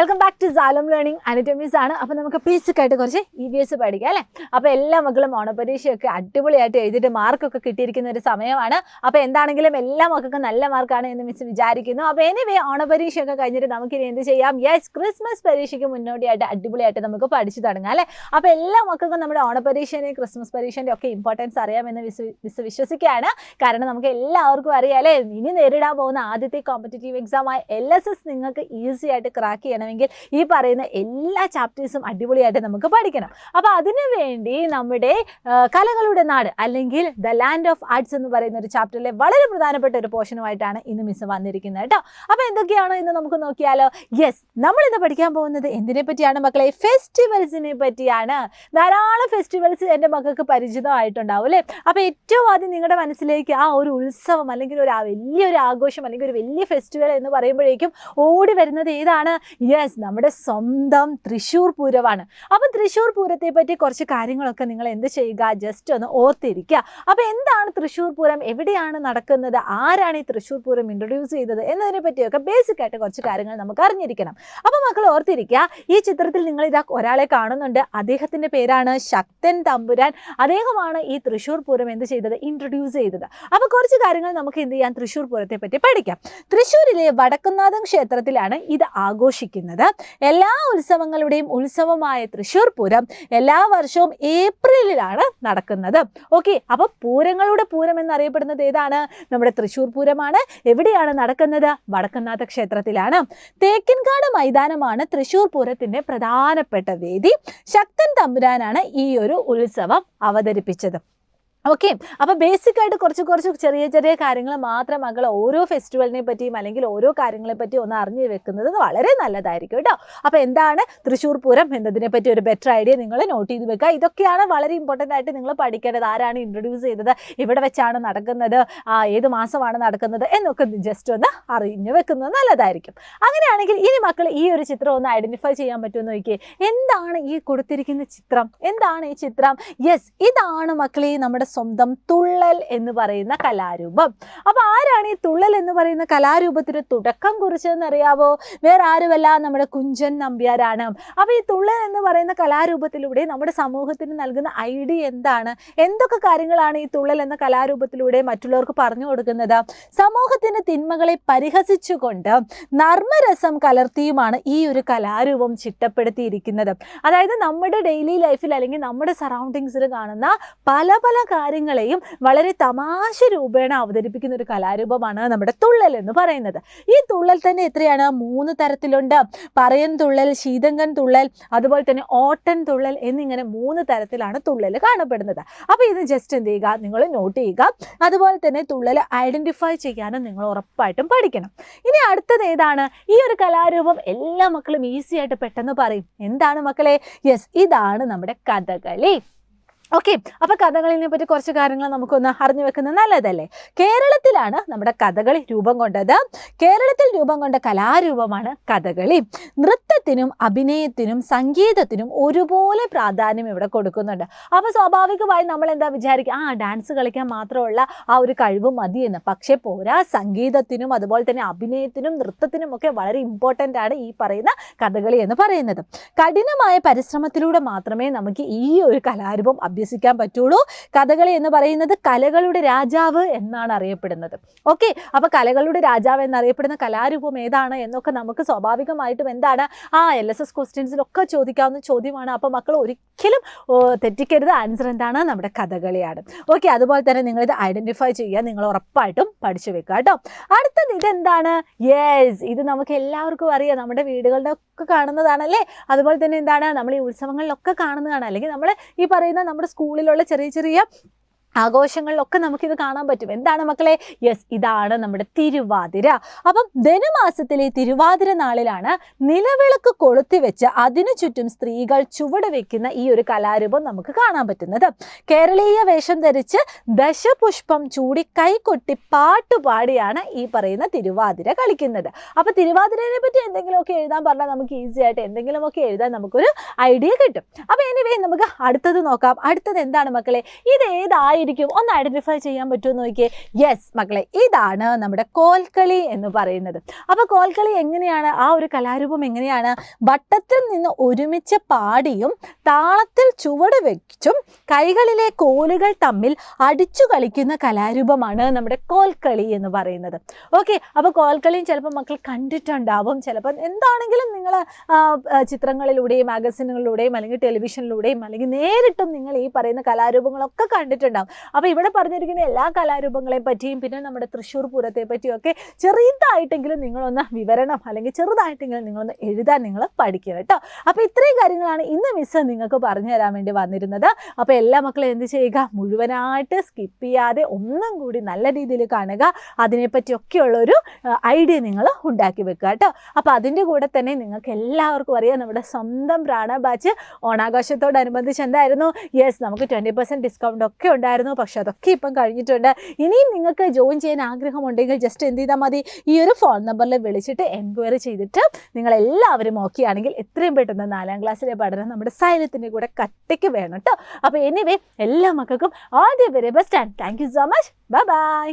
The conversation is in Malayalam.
വെൽക്കം ബാക്ക് ടു സാലം ലേണിംഗ് അനറ്റമീസ് ആണ്. അപ്പോൾ നമുക്ക് ബേസിക് ആയിട്ട് കുറച്ച് EVS പഠിക്കാം അല്ലേ. അപ്പോൾ എല്ലാ മക്കളും ഓണപരീക്ഷയൊക്കെ അടിപൊളിയായിട്ട് എഴുതിയിട്ട് മാർക്കൊക്കെ കിട്ടിയിരിക്കുന്ന ഒരു സമയമാണ്. അപ്പോൾ എന്താണെങ്കിലും എല്ലാ മക്കൾക്കും നല്ല മാർക്കാണ് എന്ന് മിസ് വിചാരിക്കുന്നു. അപ്പോൾ എനിവേ ഓണപരീക്ഷയൊക്കെ കഴിഞ്ഞിട്ട് നമുക്കിനി എന്ത് ചെയ്യാം? യെസ്, ക്രിസ്മസ് പരീക്ഷയ്ക്ക് മുന്നോടിയായിട്ട് അടിപൊളിയായിട്ട് നമുക്ക് പഠിച്ചു തുടങ്ങാം അല്ലേ. അപ്പോൾ എല്ലാ മക്കൾക്കും നമ്മുടെ ഓണപരീക്ഷേൻ്റെയും ക്രിസ്മസ് പരീക്ഷേൻ്റെ ഒക്കെ ഇമ്പോർട്ടൻസ് അറിയാമെന്ന് മിസ് വിശ്വസിക്കുകയാണ്. കാരണം നമുക്ക് എല്ലാവർക്കും അറിയാം അല്ലേ, ഇനി നേരിടാൻ പോകുന്ന ആദ്യത്തെ കോമ്പറ്റേറ്റീവ് എക്സാമായ LSS നിങ്ങൾക്ക് ഈസി ആയിട്ട് ക്രാക്ക് ചെയ്യണമെങ്കിൽ ഈ പറയുന്ന എല്ലാ ചാപ്റ്റേഴ്സും അടിപൊളിയായിട്ട് നമുക്ക് പഠിക്കണം. അപ്പോൾ അതിനു വേണ്ടി നമ്മുടെ കലകളുടെ നാട് അല്ലെങ്കിൽ ദ ലാൻഡ് ഓഫ് ആർട്സ് എന്ന് പറയുന്ന ഒരു ചാപ്റ്ററിലെ വളരെ പ്രധാനപ്പെട്ട ഒരു പോർഷനുമായിട്ടാണ് ഇന്ന് മിസ് വന്നിരിക്കുന്നത് കേട്ടോ. അപ്പോൾ എന്തൊക്കെയാണോ ഇന്ന് നമുക്ക് നോക്കിയാലോ? യെസ്, നമ്മളിന്ന് പഠിക്കാൻ പോകുന്നത് എന്തിനെ പറ്റിയാണ് മക്കളെ? ഫെസ്റ്റിവൽസിനെ പറ്റിയാണ്. ധാരാളം ഫെസ്റ്റിവൽസ് എൻ്റെ മക്കൾക്ക് പരിചിതമായിട്ടുണ്ടാവും അല്ലേ. അപ്പോൾ ഏറ്റവും ആദ്യം നിങ്ങളുടെ മനസ്സിലേക്ക് ആ ഒരു ഉത്സവം അല്ലെങ്കിൽ വലിയൊരു ആഘോഷം അല്ലെങ്കിൽ ഒരു വലിയ ഫെസ്റ്റിവൽ എന്ന് പറയുമ്പോഴേക്കും ഓടി വരുന്നത് ഏതാണ്? യെസ്, നമ്മുടെ സ്വന്തം തൃശ്ശൂർ പൂരമാണ്. അപ്പം തൃശ്ശൂർ പൂരത്തെ പറ്റി കുറച്ച് കാര്യങ്ങളൊക്കെ നിങ്ങൾ എന്ത് ചെയ്യുക? ജസ്റ്റ് ഒന്ന് ഓർത്തിരിക്കുക. അപ്പോൾ എന്താണ് തൃശ്ശൂർ പൂരം, എവിടെയാണ് നടക്കുന്നത്, ആരാണ് ഈ തൃശ്ശൂർ പൂരം ഇൻട്രൊഡ്യൂസ് ചെയ്തത് എന്നതിനെ പറ്റിയൊക്കെ ബേസിക് ആയിട്ട് കുറച്ച് കാര്യങ്ങൾ നമുക്ക് അറിഞ്ഞിരിക്കണം. അപ്പോൾ മക്കൾ ഓർത്തിരിക്കുക, ഈ ചിത്രത്തിൽ നിങ്ങൾ ഇതാ ഒരാളെ കാണുന്നുണ്ട്. അദ്ദേഹത്തിൻ്റെ പേരാണ് ശക്തൻ തമ്പുരാൻ. അദ്ദേഹമാണ് ഈ തൃശ്ശൂർ പൂരം എന്ത് ചെയ്തത്? ഇൻട്രൊഡ്യൂസ് ചെയ്തത്. അപ്പോൾ കുറച്ച് കാര്യങ്ങൾ നമുക്ക് എന്ത് ചെയ്യാം? തൃശ്ശൂർ പൂരത്തെ പറ്റി പഠിക്കാം. തൃശ്ശൂരിലെ വടക്കുംനാഥൻ ക്ഷേത്രത്തിലാണ് ഇത് ആഘോഷിക്കുന്നത്. എല്ലാ ഉത്സവങ്ങളുടെയും ഉത്സവമായ തൃശ്ശൂർ പൂരം എല്ലാ വർഷവും ഏപ്രിലിലാണ് നടക്കുന്നത്. ഓക്കെ, അപ്പോൾ പൂരങ്ങളുടെ പൂരം എന്നറിയപ്പെടുന്നത് ഏതാണ്? നമ്മുടെ തൃശ്ശൂർ പൂരമാണ്. എവിടെയാണ് നടക്കുന്നത്? വടക്കുംനാഥ ക്ഷേത്രത്തിലാണ്. തേക്കിൻകാട് മൈതാനമാണ് തൃശ്ശൂർ പൂരത്തിന്റെ പ്രധാനപ്പെട്ട വേദി. ശക്തൻ തമ്പുരാനാണ് ഈ ഒരു ഉത്സവം അവതരിപ്പിച്ചത്. ഓക്കെ, അപ്പോൾ ബേസിക് ആയിട്ട് കുറച്ച് ചെറിയ ചെറിയ കാര്യങ്ങൾ മാത്രം മക്കൾ ഓരോ ഫെസ്റ്റിവലിനെ പറ്റിയും അല്ലെങ്കിൽ ഓരോ കാര്യങ്ങളെ പറ്റിയും ഒന്ന് അറിഞ്ഞു വെക്കുന്നത് വളരെ നല്ലതായിരിക്കും കേട്ടോ. അപ്പോൾ എന്താണ് തൃശ്ശൂർ പൂരം എന്നതിനെ പറ്റി ഒരു ബെറ്റർ ഐഡിയ നിങ്ങൾ നോട്ട് ചെയ്ത് വെക്കുക. ഇതൊക്കെയാണ് വളരെ ഇമ്പോർട്ടൻ്റ് ആയിട്ട് നിങ്ങൾ പഠിക്കേണ്ടത്. ആരാണ് ഇൻട്രൊഡ്യൂസ് ചെയ്തത്, ഇവിടെ വെച്ചാണ് നടക്കുന്നത്, ഏത് മാസമാണ് നടക്കുന്നത് എന്നൊക്കെ ജസ്റ്റ് ഒന്ന് അറിഞ്ഞു വെക്കുന്നത് നല്ലതായിരിക്കും. അങ്ങനെയാണെങ്കിൽ ഇനി മക്കൾ ഈ ഒരു ചിത്രം ഒന്ന് ഐഡൻറ്റിഫൈ ചെയ്യാൻ പറ്റുമെന്ന് നോക്കിയേ. എന്താണ് ഈ കൊടുത്തിരിക്കുന്ന ചിത്രം? എന്താണ് ഈ ചിത്രം? യെസ്, ഇതാണ് മക്കളെ നമ്മുടെ സ്വന്തം തുള്ളൽ എന്ന് പറയുന്ന കലാരൂപം. അപ്പോൾ ആരാണ് ഈ തുള്ളൽ എന്ന് പറയുന്ന കലാരൂപത്തിന് തുടക്കം കുറിച്ചതെന്ന് അറിയാവോ? വേറെ ആരുമല്ല, നമ്മുടെ കുഞ്ചൻ നമ്പ്യാരാണ്. അപ്പോൾ ഈ തുള്ളൽ എന്ന് പറയുന്ന കലാരൂപത്തിലൂടെ നമ്മുടെ സമൂഹത്തിന് നൽകുന്ന ഐഡിയ എന്താണ്? എന്തൊക്കെ കാര്യങ്ങളാണ് ഈ തുള്ളൽ എന്ന കലാരൂപത്തിലൂടെ മറ്റുള്ളവർക്ക് പറഞ്ഞു കൊടുക്കുന്നത്? സമൂഹത്തിൻ്റെ തിന്മകളെ പരിഹസിച്ചുകൊണ്ട് നർമ്മരസം കലർത്തിയുമാണ് ഈ ഒരു കലാരൂപം ചിട്ടപ്പെടുത്തിയിരിക്കുന്നത്. അതായത് നമ്മുടെ ഡെയിലി ലൈഫിൽ അല്ലെങ്കിൽ നമ്മുടെ സറൗണ്ടിങ്സിൽ കാണുന്ന പല കാര്യങ്ങളെയും വളരെ തമാശ രൂപേണ അവതരിപ്പിക്കുന്ന ഒരു കലാരൂപമാണ് നമ്മുടെ തുള്ളൽ എന്ന് പറയുന്നത്. ഈ തുള്ളൽ തന്നെ എത്രയാണ്? 3 തരത്തിലുണ്ട്. പറയൻ തുള്ളൽ, ശീതങ്കൻ തുള്ളൽ, അതുപോലെ തന്നെ ഓട്ടൻ തുള്ളൽ എന്നിങ്ങനെ 3 തരത്തിലാണ് തുള്ളൽ കാണപ്പെടുന്നത്. അപ്പോൾ ഇത് ജസ്റ്റ് എന്ത് ചെയ്യുക? നിങ്ങൾ നോട്ട് ചെയ്യുക. അതുപോലെ തന്നെ തുള്ളൽ ഐഡൻറ്റിഫൈ ചെയ്യാനും നിങ്ങൾ ഉറപ്പായിട്ടും പഠിക്കണം. ഇനി അടുത്തത് ഏതാണ്? ഈ ഒരു കലാരൂപം എല്ലാ മക്കളും ഈസി ആയിട്ട് പെട്ടെന്ന് പറയും. എന്താണ് മക്കളെ? യെസ്, ഇതാണ് നമ്മുടെ കഥകളി. ഓക്കെ, അപ്പോൾ കഥകളിനെ പറ്റി കുറച്ച് കാര്യങ്ങൾ നമുക്കൊന്ന് അറിഞ്ഞു വെക്കുന്നത് നല്ലതല്ലേ. കേരളത്തിലാണ് നമ്മുടെ കഥകളി രൂപം കൊണ്ടത്. കേരളത്തിൽ രൂപം കൊണ്ട കലാരൂപമാണ് കഥകളി. നൃത്തത്തിനും അഭിനയത്തിനും സംഗീതത്തിനും ഒരുപോലെ പ്രാധാന്യം ഇവിടെ കൊടുക്കുന്നുണ്ട്. അപ്പോൾ സ്വാഭാവികമായി നമ്മൾ എന്താ വിചാരിക്കുക? ഡാൻസ് കളിക്കാൻ മാത്രമുള്ള ആ ഒരു കഴിവ് മതിയെന്ന്. പക്ഷേ പോരാ, സംഗീതത്തിനും അതുപോലെ തന്നെ അഭിനയത്തിനും നൃത്തത്തിനും ഒക്കെ വളരെ ഇമ്പോർട്ടൻ്റ് ആണ് ഈ പറയുന്ന കഥകളി എന്ന് പറയുന്നത്. കഠിനമായ പരിശ്രമത്തിലൂടെ മാത്രമേ നമുക്ക് ഈ ഒരു കലാരൂപം അഭ്യസിക്കാൻ പറ്റുള്ളൂ. കഥകളി എന്ന് പറയുന്നത് കലകളുടെ രാജാവ് എന്നാണ് അറിയപ്പെടുന്നത്. ഓക്കെ, അപ്പോൾ കലകളുടെ രാജാവ് എന്നറിയപ്പെടുന്ന കലാരൂപം ഏതാണ് എന്നൊക്കെ നമുക്ക് സ്വാഭാവികമായിട്ടും എന്താണ് LSS ക്വസ്റ്റ്യൻസിലൊക്കെ ചോദിക്കാവുന്ന ചോദ്യമാണ്. അപ്പോൾ മക്കൾ ഒരിക്കലും തെറ്റിക്കരുത്. ആൻസർ എന്താണ്? നമ്മുടെ കഥകളിയാണ്. ഓക്കെ, അതുപോലെ തന്നെ നിങ്ങളിത് ഐഡൻറ്റിഫൈ ചെയ്യുക. നിങ്ങൾ ഉറപ്പായിട്ടും പഠിച്ചു വെക്കുക കേട്ടോ. അടുത്തത് ഇതെന്താണ്? യെസ്, ഇത് നമുക്ക് എല്ലാവർക്കും അറിയാം. നമ്മുടെ വീടുകളുടെ ഒക്കെ കാണുന്നതാണല്ലേ. അതുപോലെ തന്നെ എന്താണ്? നമ്മൾ ഈ ഉത്സവങ്ങളിലൊക്കെ കാണുന്നതാണ്. അല്ലെങ്കിൽ നമ്മൾ ഈ പറയുന്ന നമ്മുടെ സ്കൂളിലുള്ള ചെറിയ ആഘോഷങ്ങളിലൊക്കെ നമുക്കിത് കാണാൻ പറ്റും. എന്താണ് മക്കളെ? യെസ്, ഇതാണ് നമ്മുടെ തിരുവാതിര. അപ്പം ധനുമാസത്തിലെ തിരുവാതിര നാളിലാണ് നിലവിളക്ക് കൊളുത്തി വെച്ച് അതിനു ചുറ്റും സ്ത്രീകൾ ചുവട് വെക്കുന്ന ഈ ഒരു കലാരൂപം നമുക്ക് കാണാൻ പറ്റുന്നത്. കേരളീയ വേഷം ധരിച്ച് ദശപുഷ്പം ചൂടി കൈകൊട്ടി പാട്ടുപാടിയാണ് ഈ പറയുന്ന തിരുവാതിര കളിക്കുന്നത്. അപ്പോൾ തിരുവാതിരയെ പറ്റി എന്തെങ്കിലുമൊക്കെ എഴുതാൻ പറഞ്ഞാൽ നമുക്ക് ഈസി ആയിട്ട് എന്തെങ്കിലുമൊക്കെ എഴുതാൻ നമുക്കൊരു ഐഡിയ കിട്ടും. അപ്പോൾ എനിവേ നമുക്ക് അടുത്തത് നോക്കാം. അടുത്തത് എന്താണ് മക്കളെ? ഇത് ഏതായി എന്തായിരിക്കും? ഒന്ന് ഐഡന്റിഫൈ ചെയ്യാൻ പറ്റുമോ നോക്കിയേ. യെസ് മക്കളെ, ഇതാണ് നമ്മുടെ കോൽക്കളി എന്ന് പറയുന്നത്. അപ്പോൾ കോൽക്കളി എങ്ങനെയാണ്? ആ ഒരു കലാരൂപം എങ്ങനെയാണ്? വട്ടത്തിൽ നിന്ന് ഒരുമിച്ച് പാടിയും താളത്തിൽ ചുവട് വെച്ചും കൈകളിലെ കോലുകൾ തമ്മിൽ അടിച്ചു കളിക്കുന്ന കലാരൂപമാണ് നമ്മുടെ കോൽക്കളി എന്ന് പറയുന്നത്. ഓക്കെ, അപ്പോൾ കോൽക്കളിയും ചിലപ്പോൾ മക്കൾ കണ്ടിട്ടുണ്ടാവും. ചിലപ്പോൾ എന്താണെങ്കിലും നിങ്ങൾ ചിത്രങ്ങളിലൂടെയും മാഗസിനുകളിലൂടെയും അല്ലെങ്കിൽ ടെലിവിഷനിലൂടെയും അല്ലെങ്കിൽ നേരിട്ടും നിങ്ങൾ ഈ പറയുന്ന കലാരൂപങ്ങളൊക്കെ കണ്ടിട്ടുണ്ടാവും. അപ്പോൾ ഇവിടെ പറഞ്ഞിരിക്കുന്ന എല്ലാ കലാരൂപങ്ങളെ പറ്റിയും പിന്നെ നമ്മുടെ തൃശ്ശൂർ പൂരത്തെ പറ്റിയൊക്കെ ചെറുതായിട്ടെങ്കിലും നിങ്ങളൊന്ന് വിവരണം അല്ലെങ്കിൽ ചെറുതായിട്ടെങ്കിലും നിങ്ങളൊന്ന് എഴുതാൻ നിങ്ങൾ പഠിക്കുക കേട്ടോ. അപ്പോൾ ഇത്രയും കാര്യങ്ങളാണ് ഇന്ന് മിസ് നിങ്ങൾക്ക് പറഞ്ഞു തരാൻ വേണ്ടി വന്നിരുന്നത്. അപ്പോൾ എല്ലാ മക്കളും എന്ത് ചെയ്യുക? മുഴുവനായിട്ട് സ്കിപ്പ് ചെയ്യാതെ ഒന്നും കൂടി നല്ല രീതിയിൽ കാണുക. അതിനെപ്പറ്റിയൊക്കെയുള്ളൊരു ഐഡിയ നിങ്ങൾ ഉണ്ടാക്കി വെക്കുക കേട്ടോ. അപ്പോൾ അതിൻ്റെ കൂടെ തന്നെ നിങ്ങൾക്ക് എല്ലാവർക്കും അറിയാം നമ്മുടെ സ്വന്തം പ്രാണ ബാച്ച് ഓണാഘോഷത്തോടനുബന്ധിച്ച് എന്തായിരുന്നു? യെസ്, നമുക്ക് 20% ഡിസ്കൗണ്ട് ഒക്കെ ഉണ്ടായിരുന്നു. പക്ഷെ അതൊക്കെ ഇപ്പം കഴിഞ്ഞിട്ടുണ്ട്. ഇനിയും നിങ്ങൾക്ക് ജോയിൻ ചെയ്യാൻ ആഗ്രഹമുണ്ടെങ്കിൽ ജസ്റ്റ് എന്ത് ചെയ്താൽ മതി? ഈ ഒരു ഫോൺ നമ്പറിൽ വിളിച്ചിട്ട് എൻക്വയറി ചെയ്തിട്ട് നിങ്ങളെല്ലാവരും ഓക്കെ ആണെങ്കിൽ എത്രയും പെട്ടെന്ന് 4ാം ക്ലാസ്സിലെ പഠനം നമ്മുടെ സൈലത്തിൻ്റെ കൂടെ കട്ടയ്ക്ക് വേണം കേട്ടോ. അപ്പോൾ എനിവേ എല്ലാ മക്കൾക്കും all the very best and thank you so much. Bye bye.